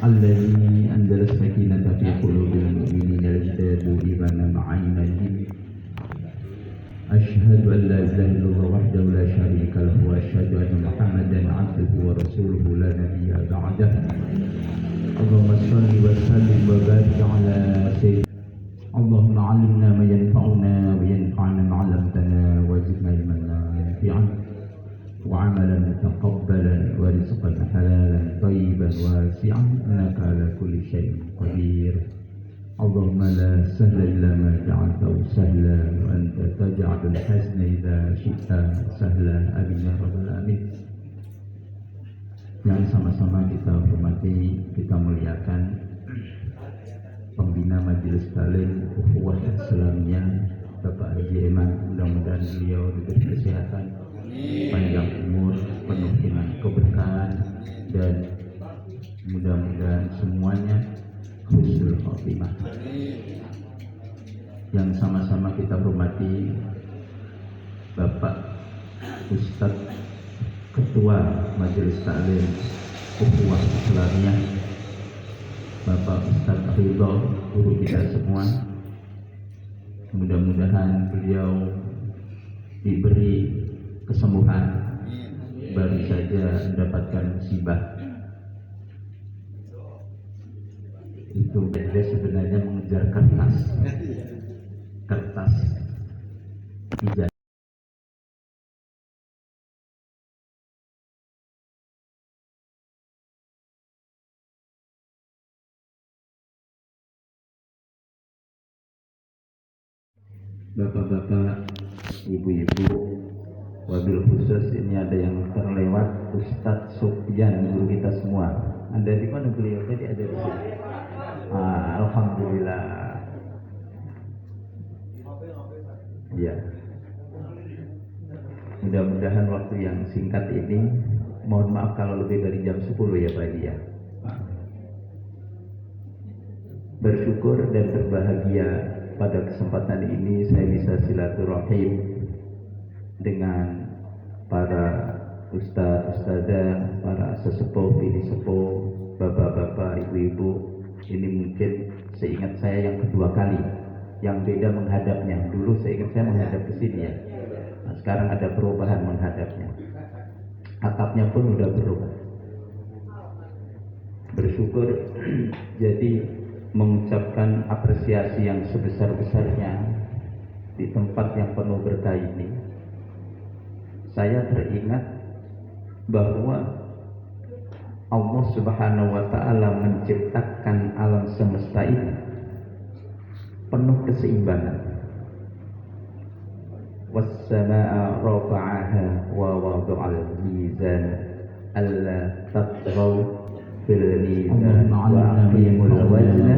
الذي أنزل السكينة في قلوب المؤمنين ليزدادوا إيمانا مع إيمانهم أشهد أن لا إله إلا الله وحده لا شريك له وأشهد أن محمدا عبده ورسوله لا نبي بعده اللهم صل وسلم وبارك على سيدنا اللهم علمنا ما ينفعنا وينفعنا ما علمتنا وزدنا علما نافعا وعملا متقبلا ورزقا حلالا طيبا واسعا انك على كل شيء قدير اللهم لا سهل الا ما جعلته سهلا وانت تجعل الحزن اذا شئت سهلا امين يا رب العالمين. Yang sama-sama kita hormati, kita muliakan pembina Majelis Taklim Ukhuwah Islamiyah Bapak Haji Eman, mudah-mudahan beliau diberi kesehatan, panjang umur, penuh dengan keberkahan, dan mudah-mudahan semuanya husnul khotimah. Yang sama-sama kita hormati Bapak Ustadz Ketua Majelis Taklim Ukhuwah Islamiyah Bapak Ustadz Ridho, guru kita semua. Mudah-mudahan beliau diberi kesembuhan, baru saja mendapatkan musibah. Itu dia sebenarnya mengejar kertas ijazah. Bapak-bapak, ibu-ibu, wabil khusus ini ada yang terlewat, Ustadz Sufyan, guru kita semua. Anda di mana beliau? Tadi ada di sini. Alhamdulillah. Ya. Mudah-mudahan waktu yang singkat ini, mohon maaf kalau lebih dari jam 10 ya Pak ya. Bersyukur dan berbahagia pada kesempatan ini saya bisa silaturahim dengan para ustaz-ustazah, para sesepuh, bini sepuh, bapak-bapak, ibu-ibu. Ini mungkin seingat saya yang kedua kali, yang beda menghadapnya. Dulu seingat saya menghadap ke sini ya. Nah, sekarang ada perubahan menghadapnya. Atapnya pun udah berubah. Bersyukur jadi mengucapkan apresiasi yang sebesar-besarnya di tempat yang penuh berkah ini. Saya teringat bahwa Allah Subhanahu wa Ta'ala menciptakan alam semesta ini penuh keseimbangan. Was-samaa'a rafa'aha wa wada'al mizan alla tatghaw fil mizan wa aqimul wazna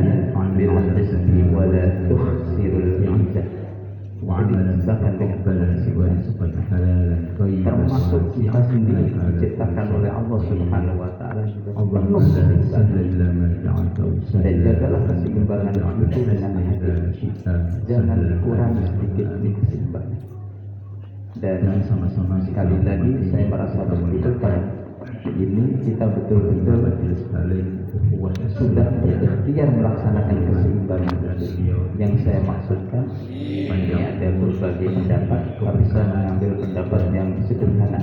bil qisti wa la tukhsirul mizan. Termasuk kita sendiri diciptakan oleh Allah Subhanahu wa Ta'ala juga penuh keseimbangan. Dan jagalah keseimbangan itu dengan hati, jangan dikurangi sedikit demi keseimbangan. Dan sama-sama sekali lagi saya merasa bersyukur ini kita betul-betul sudah berikhtiar melaksanakan keseimbangan. Yang saya maksudkan ini ada berbagai pendapat, tapi saya mengambil pendapat yang sederhana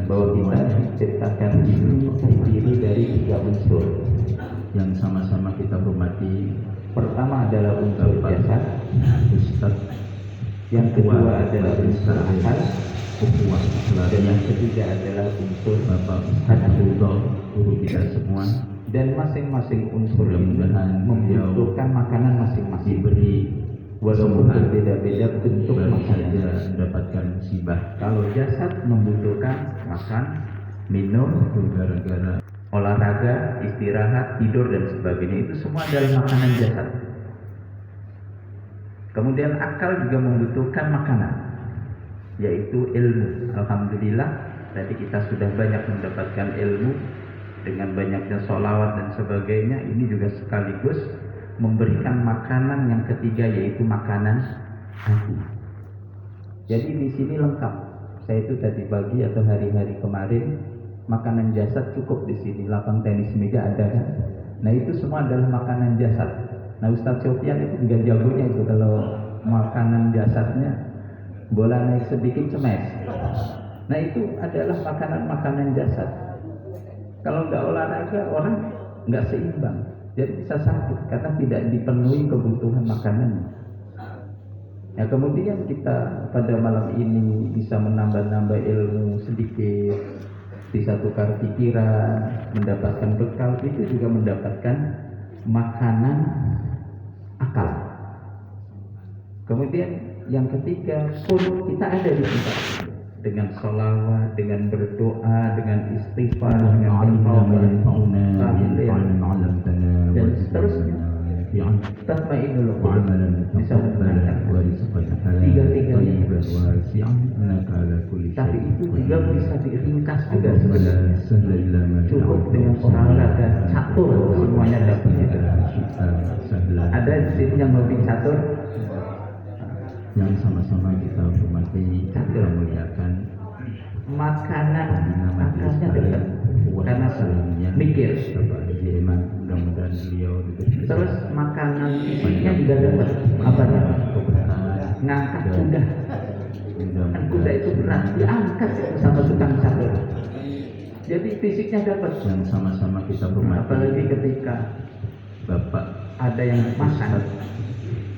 bahwa kita diciptakan ini terdiri dari 3 unsur yang sama-sama kita hormati. Pertama adalah unsur jasad, yang kedua adalah unsur akal, dan yang ketiga adalah unsur hati, guru kita semua. Dan masing-masing unsur ini membutuhkan makanan masing-masing, beri walaupun berbeda-beda bentuk makanannya mendapatkan musibah. Kalau jasad membutuhkan makan, minum, gara-gara olahraga, istirahat, tidur dan sebagainya, itu semua adalah makanan jasad. Kemudian akal juga membutuhkan makanan, yaitu ilmu. Alhamdulillah tadi kita sudah banyak mendapatkan ilmu dengan banyaknya sholawat dan sebagainya. Ini juga sekaligus memberikan makanan yang ketiga, yaitu makanan hati. Jadi di sini lengkap. Saya itu tadi pagi atau hari-hari kemarin, makanan jasad cukup di sini. Lapang tenis meja ada kan? Nah itu semua adalah makanan jasad. Nah Ustadz Sofyan itu juga jagonya itu kalau makanan jasadnya bola naik sedikit cemes. Nah itu adalah makanan-makanan jasad. Kalau nggak olahraga orang nggak seimbang, jadi bisa sakit karena tidak dipenuhi kebutuhan makanannya. Ya kemudian kita pada malam ini bisa menambah-nambah ilmu sedikit, bisa tukar pikiran, mendapatkan bekal, itu juga mendapatkan makanan akal. Kemudian yang ketiga, pun kita ada di tempat dengan sholawat, dengan berdoa, dengan istighfar, dengan bertaubat, dan seterusnya. Tatmainul qulub bisa menenangkan tiga-tiganya. Tapi itu juga bisa diringkas juga sebenarnya. Cukup dengan olahraga catur semuanya dapat. Ada di sini yang hobi catur, yang sama-sama kita hormati, kita muliakan. Makanan makannya dekat karena mikir. Mudah-mudahan beliau Terus makanan fisiknya juga dapat. Apa ya? Ngangkat kuda. Kan kuda itu berat, diangkat itu sama tukang catur. Jadi fisiknya dapat. Yang sama-sama kita hormati. Apalagi ketika Bapak ada yang makan,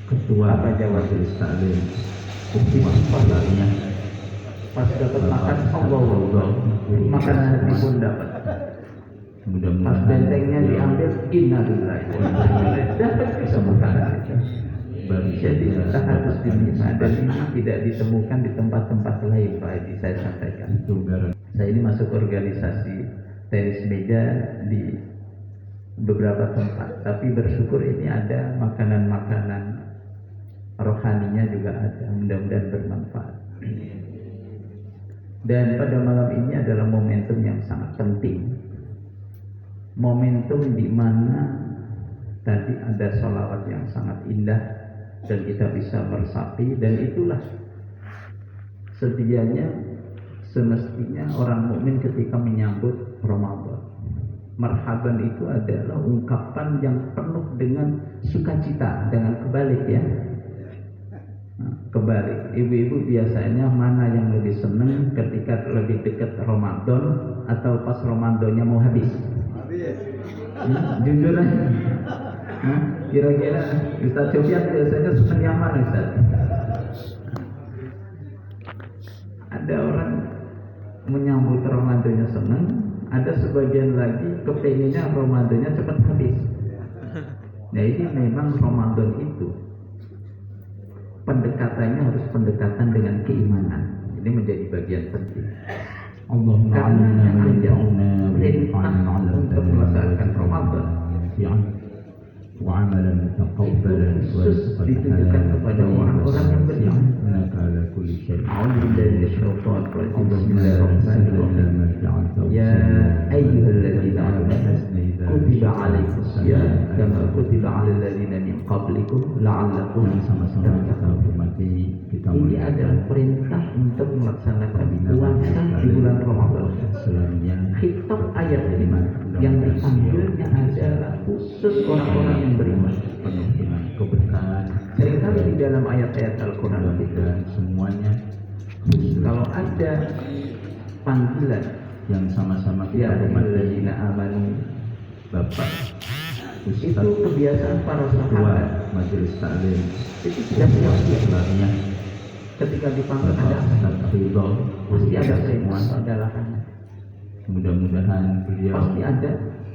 Ketua apa jawab Taklim Ukhuwahnya pas dapat makan, Allah makanan hati pun dapat. Pas mudah-mudahan bentengnya diambil, innalillahi wa inna ilaihi raji'un, dapat kesembuhan. Jadi kita harus diminta, dan ini tidak ditemukan di tempat-tempat lain, Pak Edi, saya sampaikan. Saya ini masuk organisasi tenis meja di beberapa tempat, tapi bersyukur ini ada makanan-makanan rohaninya juga ada, mudah-mudahan bermanfaat. Dan pada malam ini adalah momentum yang sangat penting, momentum di mana tadi ada sholawat yang sangat indah dan kita bisa meresapi, dan itulah sedianya semestinya orang mukmin ketika menyambut Ramadan. Marhaban itu adalah ungkapan yang penuh dengan sukacita, dengan kebalik ya. Nah, kebalik, ibu-ibu biasanya mana yang lebih senang ketika lebih dekat Ramadan atau pas Ramadannya mau habis? Jujur aja. Kira-kira Ustaz Sofyan biasanya senang yang mana Ustaz? Ada orang menyambut Ramadannya senang, ada sebagian lagi kepengennya Ramadannya cepat habis. Nah ini memang Ramadan itu pendekatannya harus pendekatan dengan keimanan. Ini menjadi bagian penting. Karena yang ada perintah untuk melaksanakan Ramadan khusus ditujukan kepada orang-orang yang beriman. Ya ayyuhalladzina amanu kutiba alaikumus syiyam kama kutiba alal ladzina min qablikum la'allakum tattaqun. Ini adalah perintah untuk melaksanakan puasa di bulan Ramadan. Khitab ayat ini yang dipanggilnya adalah khusus orang-orang yang beriman. Penuh dengan keberkahan. Seringkali di dalam ayat-ayat Al-Quran dan semuanya kalau ada panggilan yang sama-sama kita hormati, amanu, Bapak itu kebiasaan para sahabat. Majelis Taklim Itu tidak sia-sia. Ketika dipanggil ada pasti ada perintah, ada larangan. Mudah-mudahan beliau Pasti ada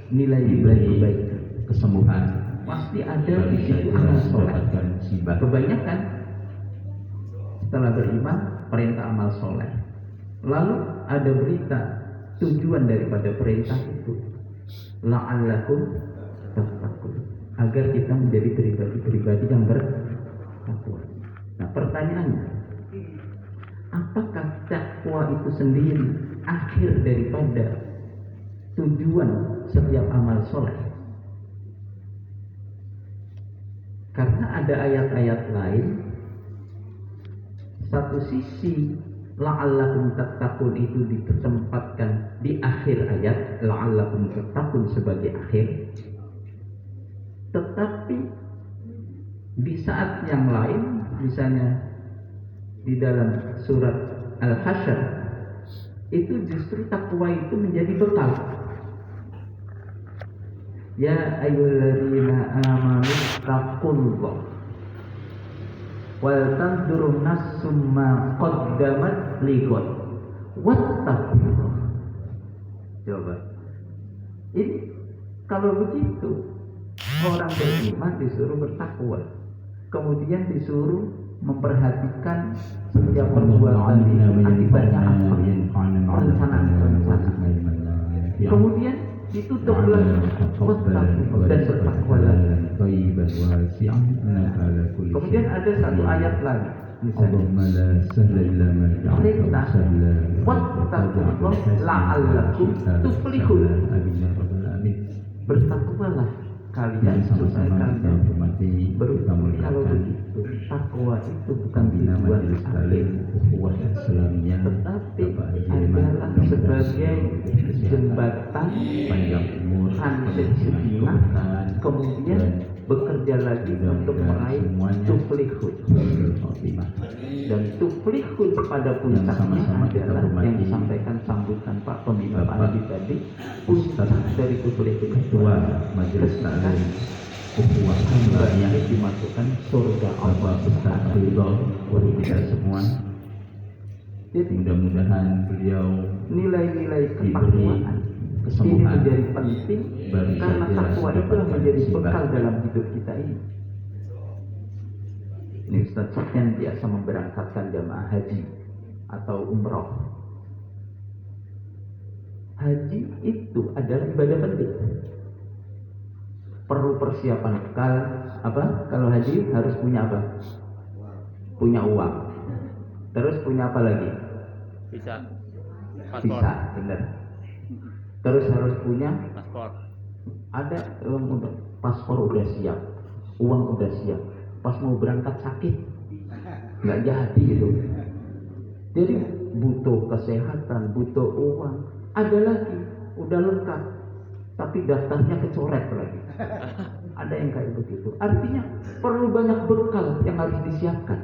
nilai-nilai kebaikan, kesembuhan. pasti ada di situ amal soleh. Kebanyakan setelah beriman perintah amal soleh, lalu ada berita tujuan daripada perintah itu la'allakum tattaqun, agar kita menjadi pribadi-pribadi yang bertakwa. Nah pertanyaannya, apakah takwa itu sendiri akhir daripada tujuan setiap amal soleh? Karena ada ayat-ayat lain, satu sisi la'allakum tattaqun itu ditempatkan di akhir ayat, la'allakum tattaqun sebagai akhir. Tetapi di saat yang lain, misalnya di dalam surat Al-Hasyr, itu justru takwa itu menjadi bekal. Ya ayyuhalladzina amanu taqullah wal tanzur nafsum ma qaddamat lighad wattaqullah. Coba. Ini kalau begitu orang beriman disuruh bertakwa, kemudian disuruh memperhatikan setiap perbuatan itu akibatnya apa, rencana-rencana. Kemudian ditutuplah wattaqullah dan bertakwalah. Kemudian ada satu ayat lagi, misalnya perintah wattaqullah la'allakum tuflihun. Bertakwalah kalian supaya kalian beruntung. Kalau begitu, takwa itu bukan tujuan akhir, tetapi adalah sebagai jembatan transit sunnah, kemudian bekerja lagi untuk meraih tuflihun. Dan tuflihun pada puncaknya adalah yang disampaikan sambutan Pak Pembina Andi tadi. Puncak dari tuflihun Ketua Majelis Taklim Ukhuwah yang dimasukkan surga Allah Subhanahu untuk kita semua. Jadi Mudah-mudahan beliau nilai-nilai ketakwaan ini menjadi penting, karena takwa itu menjadi bekal dalam hidup kita ini. Ini Ustaz Sofyan biasa memberangkatkan jamaah haji atau umroh. Haji itu adalah ibadah penting. Perlu persiapan bekal. Apa? Kalau haji harus punya apa? Punya uang. Terus punya apa lagi? Visa. Visa, benar. Terus harus punya Paspor. ada paspor udah siap, uang udah siap. Pas mau berangkat sakit, nggak jadi gitu. Jadi butuh kesehatan, butuh uang. Ada lagi, udah lengkap, tapi daftarnya kecoret lagi. Ada yang kayak begitu. Artinya perlu banyak bekal yang harus disiapkan.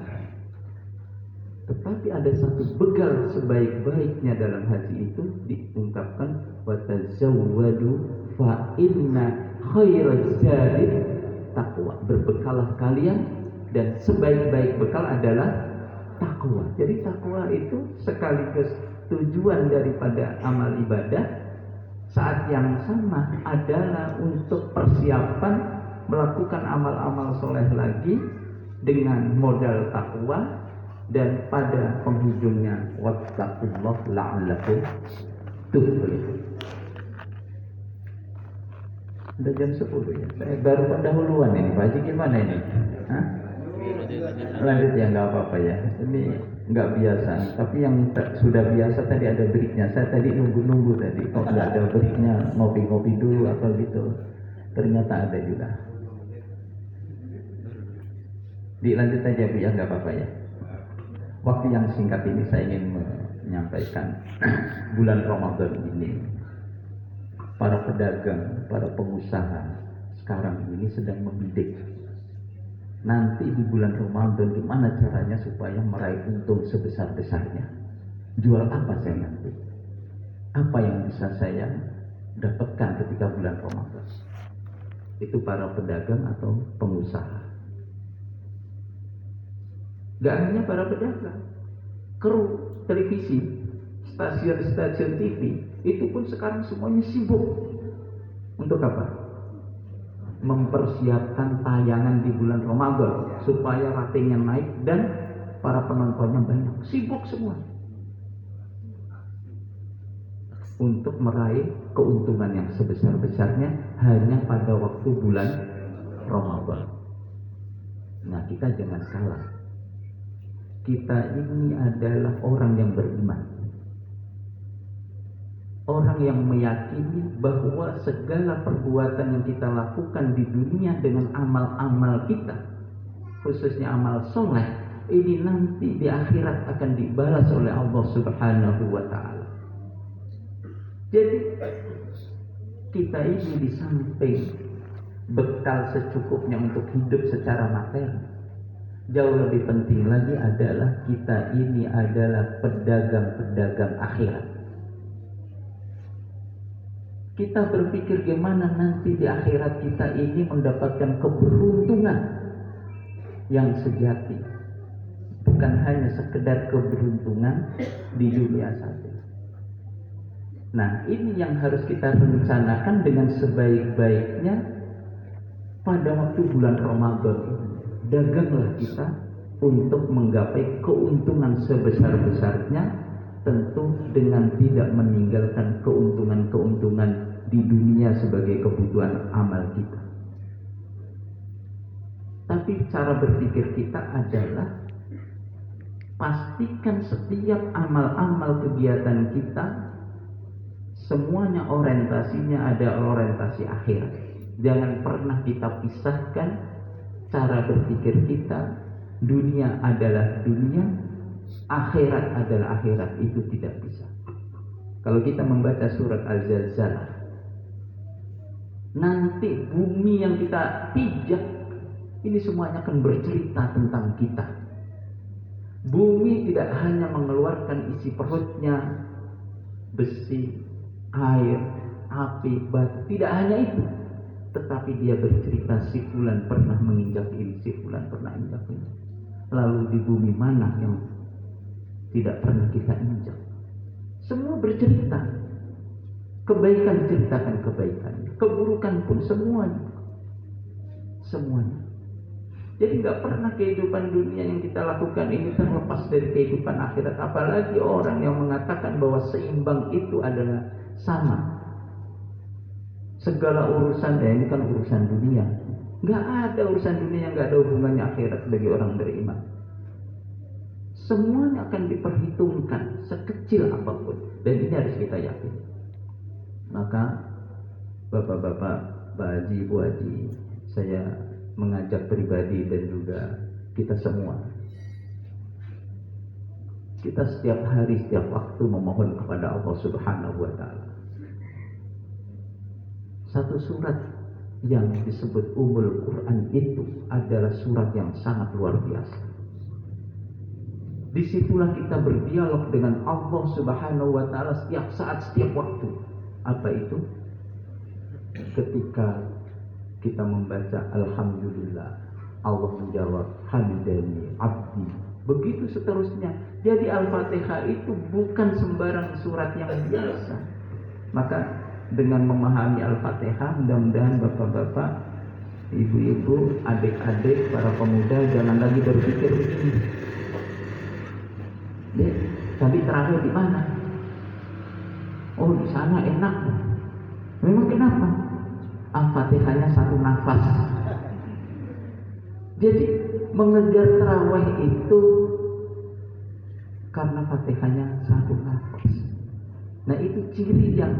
Tetapi ada satu bekal sebaik-baiknya dalam haji itu diungkapkan watazawwadu fa inna khairaz zadi taqwa. Berbekalah kalian dan sebaik-baik bekal adalah takwa. Jadi takwa itu sekaligus tujuan daripada amal ibadah, saat yang sama adalah untuk persiapan melakukan amal-amal soleh lagi dengan modal takwa. Dan pada penghujungnya wattaqullah la'allakum tuflihun. Udah jam 10 ya. Saya baru pendahuluan ini. Pak Haji gimana ini? Hah? Lanjut ya, nggak apa-apa ya. Ini nggak biasa. Tapi yang sudah biasa tadi ada breaknya. Saya tadi nunggu tadi. Kok nggak ada breaknya? Ngopi-ngopi dulu atau gitu. Ternyata ada juga. Dilanjut aja Bu ya, nggak apa-apa ya. Waktu yang singkat ini saya ingin menyampaikan bulan Ramadan ini para pedagang, para pengusaha sekarang ini sedang membidik. Nanti di bulan Ramadan gimana caranya supaya meraih untung sebesar-besarnya? Jual apa saya nanti? Apa yang bisa saya dapatkan ketika bulan Ramadan? Itu para pedagang atau pengusaha. Gak hanya para pedagang, kru televisi, stasiun-stasiun TV, itu pun sekarang semuanya sibuk. Untuk apa? Mempersiapkan tayangan di bulan Ramadan supaya ratingnya naik dan para penontonnya banyak. Sibuk semua untuk meraih keuntungan yang sebesar-besarnya hanya pada waktu bulan Ramadan. Nah, kita jangan salah. Kita ini adalah orang yang beriman, orang yang meyakini bahwa segala perbuatan yang kita lakukan di dunia dengan amal-amal kita, khususnya amal soleh, ini nanti di akhirat akan dibalas oleh Allah Subhanahu wa Ta'ala. Jadi kita ini di samping bekal secukupnya untuk hidup secara materi. Jauh lebih penting lagi adalah kita ini adalah pedagang-pedagang akhirat. Kita berpikir gimana nanti di akhirat kita ini mendapatkan keberuntungan yang sejati, bukan hanya sekedar keberuntungan di dunia saja. Nah, ini yang harus kita rencanakan dengan sebaik-baiknya pada waktu bulan Ramadan. Daganglah kita untuk menggapai keuntungan sebesar-besarnya, tentu dengan tidak meninggalkan keuntungan-keuntungan di dunia sebagai kebutuhan amal kita. Tapi cara berpikir kita adalah pastikan setiap amal-amal kegiatan kita semuanya orientasinya ada orientasi akhirat. Jangan pernah kita pisahkan cara berpikir kita. Dunia adalah dunia, akhirat adalah akhirat. Itu tidak bisa. Kalau kita membaca surat Al-Zalzalah, nanti bumi yang kita pijak ini semuanya akan bercerita tentang kita. Bumi tidak hanya mengeluarkan isi perutnya, besi, air, api, batu. Tidak hanya itu, tetapi dia bercerita si fulan pernah menginjak ini, si fulan pernah injak ini. Lalu di bumi mana yang tidak pernah kita injak? Semua bercerita. Kebaikan ceritakan kebaikan, keburukan pun semuanya. Jadi nggak pernah kehidupan dunia yang kita lakukan ini terlepas dari kehidupan akhirat. Apalagi orang yang mengatakan bahwa seimbang itu adalah sama. Segala urusan, ini kan urusan dunia. Nggak ada urusan dunia yang nggak ada hubungannya akhirat bagi orang beriman. Semuanya akan diperhitungkan sekecil apapun, dan ini harus kita yakin. Maka bapak-bapak, Pak Haji, Bu Haji, saya mengajak pribadi dan juga kita semua, kita setiap hari, setiap waktu memohon kepada Allah Subhanahu wa Ta'ala. Satu surat yang disebut Ummul Quran itu adalah surat yang sangat luar biasa. Disitulah kita berdialog dengan Allah Subhanahu wa Ta'ala setiap saat, setiap waktu. Apa itu? Ketika kita membaca Alhamdulillah, Allah menjawab Hamdani Abdi. Begitu seterusnya. Jadi Al-Fatihah itu bukan sembarang surat yang biasa. Maka dengan memahami Al-Fatihah, mudah-mudahan bapak-bapak, ibu-ibu, adik-adik, para pemuda jangan lagi berpikir begini. Tadi terakhir di mana? Oh, di sana enak. Memang kenapa? Al-Fatihahnya satu nafas. Jadi mengejar tarawih itu karena Fatihahnya satu nafas. Nah, itu ciri yang,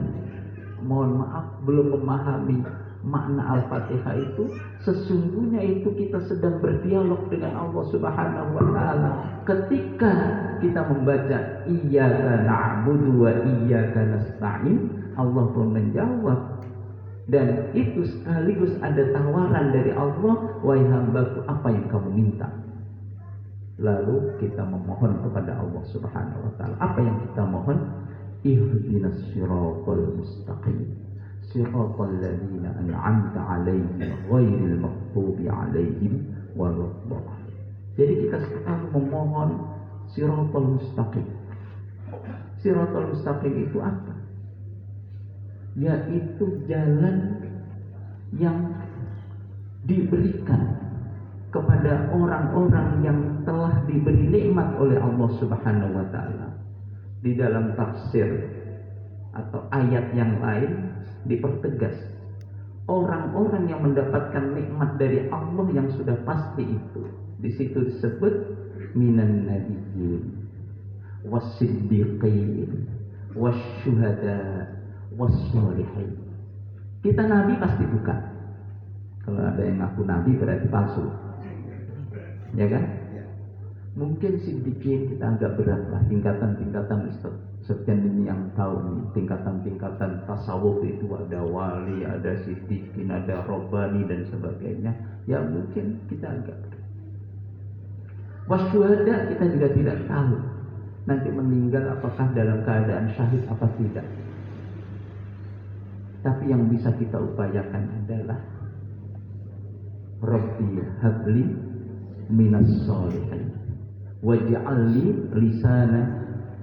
mohon maaf, belum memahami makna Al-Fatihah itu. Sesungguhnya itu kita sedang berdialog dengan Allah Subhanahu wa Ta'ala. Ketika kita membaca Iyyaka na'budu wa iyyaka nasta'in, Allah pun menjawab. Dan itu sekaligus ada tawaran dari Allah, wahai hambaku, apa yang kamu minta? Lalu kita memohon kepada Allah Subhanahu wa Ta'ala. Apa yang kita mohon? Ihdinas siratal mustaqim, siratal ladzina an'amta 'alaihim ghairil maghdubi 'alaihim waladdallin. Jadi kita sekarang memohon siratal mustaqim. Siratal mustaqim itu apa? Yaitu jalan yang diberikan kepada orang-orang yang telah diberi nikmat oleh Allah Subhanahu wa Ta'ala. Di dalam tafsir atau ayat yang lain dipertegas, orang-orang yang mendapatkan nikmat dari Allah yang sudah pasti itu. Di situ disebut minan nabiyyin was-siddiqin wasyuhada was-sholihin. Kita nabi pasti bukan. Kalau ada yang ngaku nabi berarti palsu, ya kan? Mungkin siddiqin kita agak berat lah, tingkatan Sekian ini yang tahu nih tingkatan-tingkatan tasawuf itu, ada wali, ada siddiqin, ada robbani dan sebagainya. Ya mungkin kita agak. Wasyuhada kita juga tidak tahu nanti meninggal apakah dalam keadaan syahid apa tidak. Tapi yang bisa kita upayakan adalah Rabbi habli minas sholihin waj'alni lisana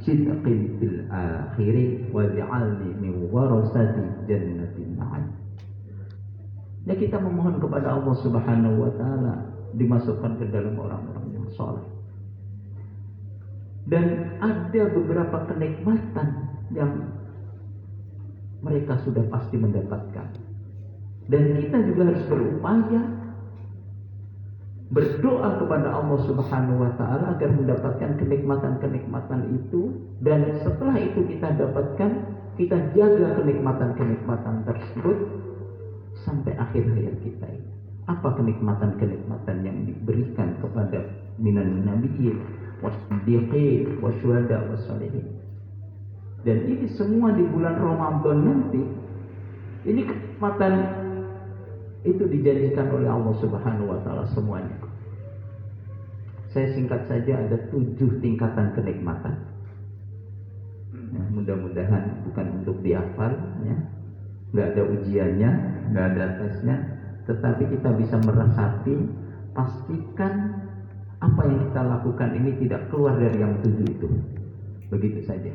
sidqin fil akhiri waj'alni min warasati jannatin na'im. Ya kita memohon kepada Allah Subhanahu wa taala dimasukkan ke dalam orang-orang yang saleh. Dan ada beberapa kenikmatan yang mereka sudah pasti mendapatkan. Dan kita juga harus berupaya berdoa kepada Allah Subhanahu wa taala agar mendapatkan kenikmatan-kenikmatan itu, dan setelah itu kita dapatkan, kita jaga kenikmatan-kenikmatan tersebut sampai akhir hayat kita ini. Apa kenikmatan-kenikmatan yang diberikan kepada minan nabiyyin wasiddiqin wasyuhada wassalihin. Dan ini semua di bulan Ramadan nanti. Ini kenikmatan itu dijanjikan oleh Allah Subhanahu wa taala semuanya. Saya singkat saja, ada 7 tingkatan kenikmatan. Ya, mudah-mudahan bukan untuk dihafal, ya. Nggak ada ujiannya, nggak ada tesnya, tetapi kita bisa meresapi, pastikan apa yang kita lakukan ini tidak keluar dari yang 7 itu. Begitu saja.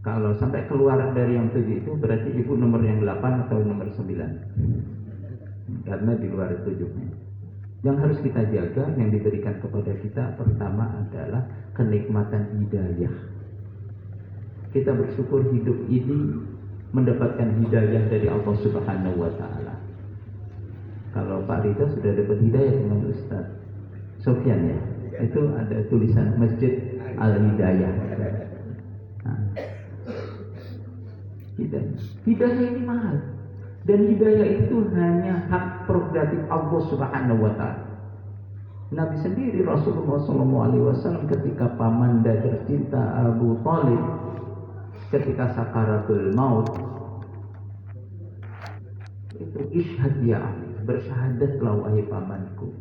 Kalau sampai keluar dari yang 7 itu berarti ibu nomor yang 8 atau nomor 9. Karena di luar 7-nya. Yang harus kita jaga, yang diberikan kepada kita pertama adalah kenikmatan hidayah. Kita bersyukur hidup ini mendapatkan hidayah dari Allah Subhanahu wa taala. Kalau Pak Rida sudah dapat hidayah dengan Ustaz Sofyan, ya. Itu ada tulisan Masjid Al-Hidayah. Nah, hidayah ini mahal, dan hidayah itu hanya hak prerogatif Allah Subhanahu wa taala. Nabi sendiri, Rasulullah SAW, ketika pamanda tercinta Abu Thalib ketika sakaratul maut itu, ishhad ya Ali, bersyahadatlah wahai pamanku.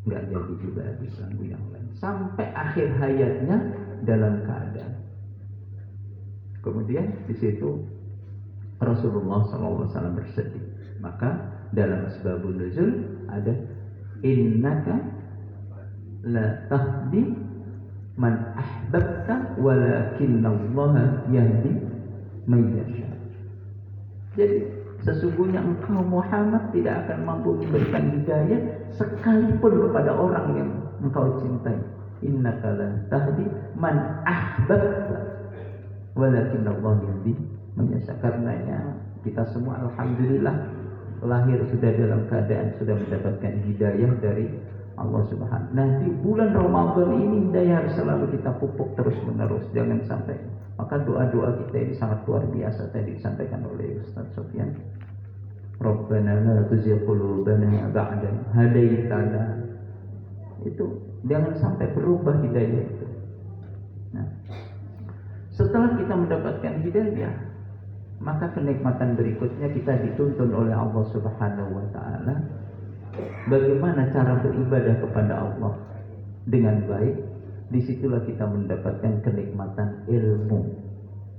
Nggak jadi juga diganggu yang lain sampai akhir hayatnya dalam keadaan. Kemudian di situ Rasulullah SAW bersedih. Maka dalam asbabun nuzul ada innaka la tahdi man ahbabta walakinallaha yahdi man yasha. Jadi sesungguhnya engkau Muhammad tidak akan mampu memberikan hidayah sekalipun kepada orang yang engkau cintai. Innaka la tahdi man ahbabta walakinallahu yahdi man yasha. Karenanya kita semua alhamdulillah lahir sudah dalam keadaan sudah mendapatkan hidayah dari Allah Subhanahu. Nah, di bulan Ramadan ini hidayah harus selalu kita pupuk terus menerus, jangan sampai. Maka doa-doa kita ini sangat luar biasa tadi disampaikan oleh Ustaz Sofyan. Rabbana la tuzigh qulubana ba'da idh hadaitana. Itu jangan sampai berubah hidayah itu. Nah, setelah kita mendapatkan hidayah, maka kenikmatan berikutnya kita dituntun oleh Allah Subhanahu wa taala bagaimana cara beribadah kepada Allah dengan baik. Disitulah kita mendapatkan kenikmatan ilmu.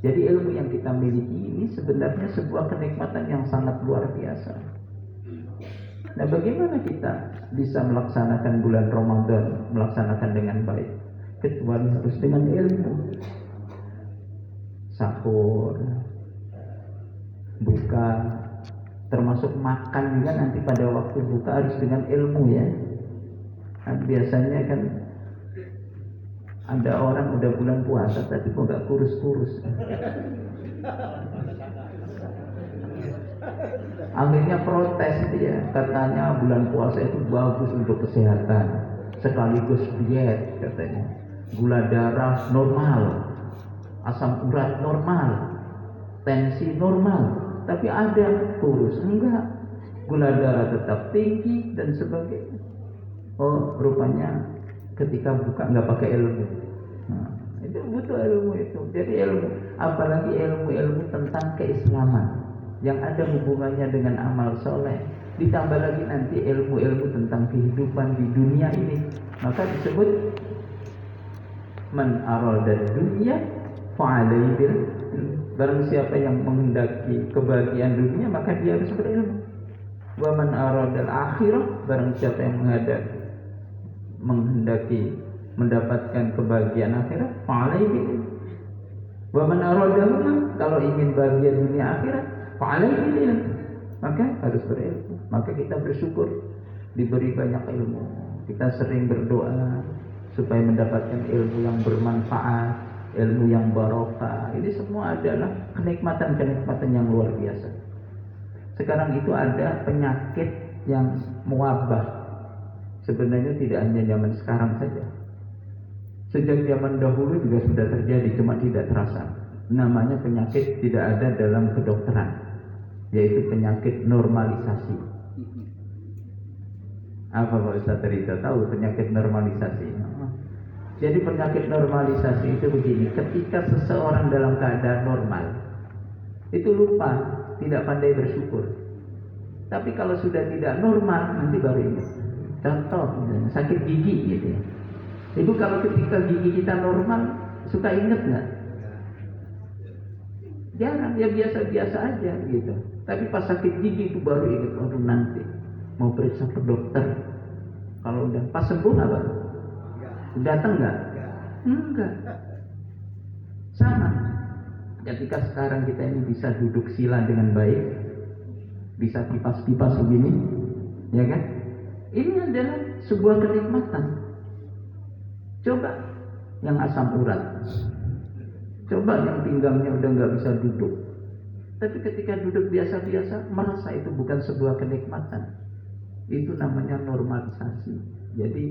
Jadi ilmu yang kita miliki ini sebenarnya sebuah kenikmatan yang sangat luar biasa. Nah, bagaimana kita bisa melaksanakan bulan Ramadan, melaksanakan dengan baik? Kecuali harus dengan ilmu. Sahur, buka, termasuk makan juga nanti pada waktu buka harus dengan ilmu, ya. Nah, biasanya kan ada orang udah bulan puasa tapi kok gak kurus-kurus. Akhirnya protes dia, katanya bulan puasa itu bagus untuk kesehatan, sekaligus diet katanya. Gula darah normal, asam urat normal, tensi normal, tapi ada kurus enggak, gula darah tetap tinggi dan sebagainya. Oh, rupanya ketika buka nggak pakai ilmu. Nah, Itu butuh ilmu itu. Jadi ilmu, apalagi ilmu-ilmu tentang keislaman yang ada hubungannya dengan amal soleh, ditambah lagi nanti ilmu-ilmu tentang kehidupan di dunia ini, maka disebut man arada dunya fa'alaihi bil ilm. Barang siapa yang menghendaki kebahagiaan dunia, maka dia harus berilmu. Wa man arada al-akhirah, barang siapa yang menghendaki mendapatkan kebahagiaan akhirat, fa'alaihi bil ilm. Wa man aradahuma, kalau ingin bahagia dunia akhirat, fa'alaihi bil ilm, maka harus berilmu. Maka kita bersyukur diberi banyak ilmu. Kita sering berdoa supaya mendapatkan ilmu yang bermanfaat, ilmu yang barokah. Ini semua adalah kenikmatan-kenikmatan yang luar biasa. Sekarang itu ada penyakit yang mewabah. Sebenarnya tidak hanya zaman sekarang saja. Sejak zaman dahulu juga sudah terjadi, cuma tidak terasa. Namanya penyakit tidak ada dalam kedokteran, yaitu penyakit normalisasi. Apa Pak Ustaz Rita tahu penyakit normalisasi? Jadi penyakit normalisasi itu begini, ketika seseorang dalam keadaan normal, itu lupa, tidak pandai bersyukur. Tapi kalau sudah tidak normal, nanti baru ingat. Contoh, sakit gigi gitu ya. Itu kalau ketika gigi kita normal, suka ingat nggak? Jarang, ya biasa-biasa aja gitu. Tapi pas sakit gigi itu baru ingat, waduh nanti mau periksa ke dokter. Kalau udah pas sembuh apa? Datang nggak? Enggak. Sama. Ketika sekarang kita ini bisa duduk sila dengan baik, bisa kipas-kipas begini, ya kan? Ini adalah sebuah kenikmatan. Coba yang asam urat, coba yang pinggangnya udah nggak bisa duduk. Tapi ketika duduk biasa-biasa, merasa itu bukan sebuah kenikmatan. Itu namanya normalisasi. Jadi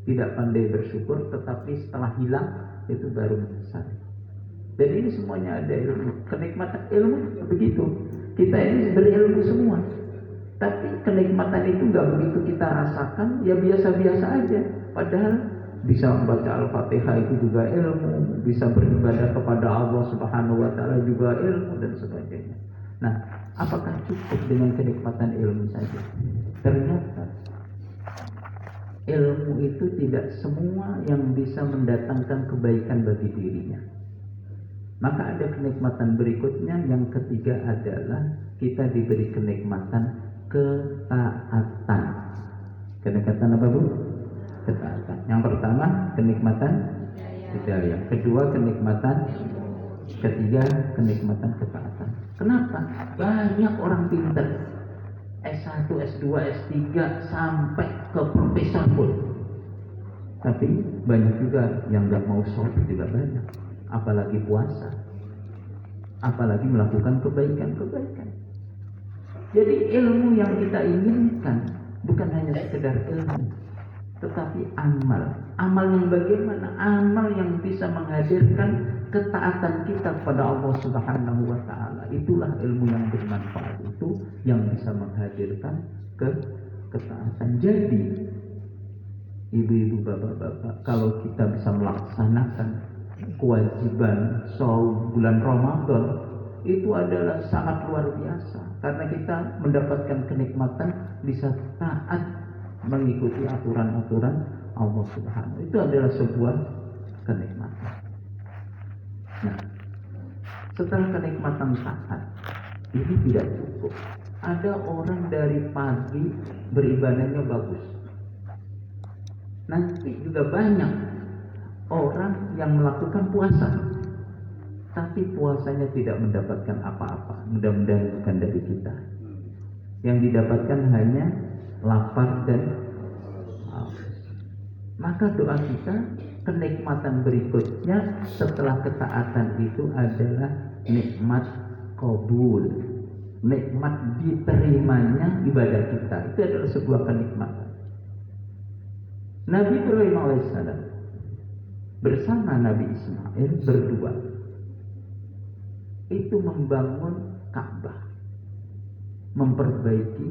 tidak pandai bersyukur, tetapi setelah hilang itu baru menyesal. Jadi ini semuanya ada ilmu. Kenikmatan ilmu begitu. Kita ini berilmu semua, tapi kenikmatan itu nggak begitu kita rasakan. Ya biasa-biasa aja. Padahal bisa membaca Al-Fatihah itu juga ilmu, bisa beribadah kepada Allah Subhanahu Wa Taala juga ilmu dan sebagainya. Nah, apakah cukup dengan kenikmatan ilmu saja? Ternyata ilmu itu tidak semua yang bisa mendatangkan kebaikan bagi dirinya. Maka ada kenikmatan berikutnya, yang ketiga adalah kita diberi kenikmatan ketaatan. Kenikmatan apa Bu? Ketaatan. Yang pertama kenikmatan hidayah, kedua kenikmatan, ketiga kenikmatan ketaatan. Kenapa? Banyak orang pintar S1, S2, S3 sampai ke profesor pun, tapi banyak juga yang nggak mau sholat juga banyak, apalagi puasa, apalagi melakukan kebaikan-kebaikan. Jadi ilmu yang kita inginkan bukan hanya sekedar ilmu, tetapi amal. Amal yang bagaimana? Amal yang bisa menghadirkan ketaatan kita kepada Allah Subhanahu Wa Taala. Itulah ilmu yang bermanfaat, itu yang bisa menghadirkan ketaatan. Jadi ibu-ibu, bapak-bapak, kalau kita bisa melaksanakan kewajiban saum bulan Ramadan, itu adalah sangat luar biasa, karena kita mendapatkan kenikmatan bisa taat mengikuti aturan-aturan Allah Subhanahu. Itu adalah sebuah kenikmatan. Nah, setelah kenikmatan taat, ini tidak cukup. Ada orang dari pagi beribadahnya bagus. Nanti juga banyak orang yang melakukan puasa, tapi puasanya tidak mendapatkan apa-apa. Mudah-mudahan bukan dari kita. Yang didapatkan hanya lapar dan haus. Maka doa kita, kenikmatan berikutnya setelah ketaatan itu adalah nikmat qabul, nikmat diterimanya ibadah kita. Itu adalah sebuah kenikmatan. Nabi Ibrahim alaihissalam bersama Nabi Ismail berdua itu membangun Ka'bah, memperbaiki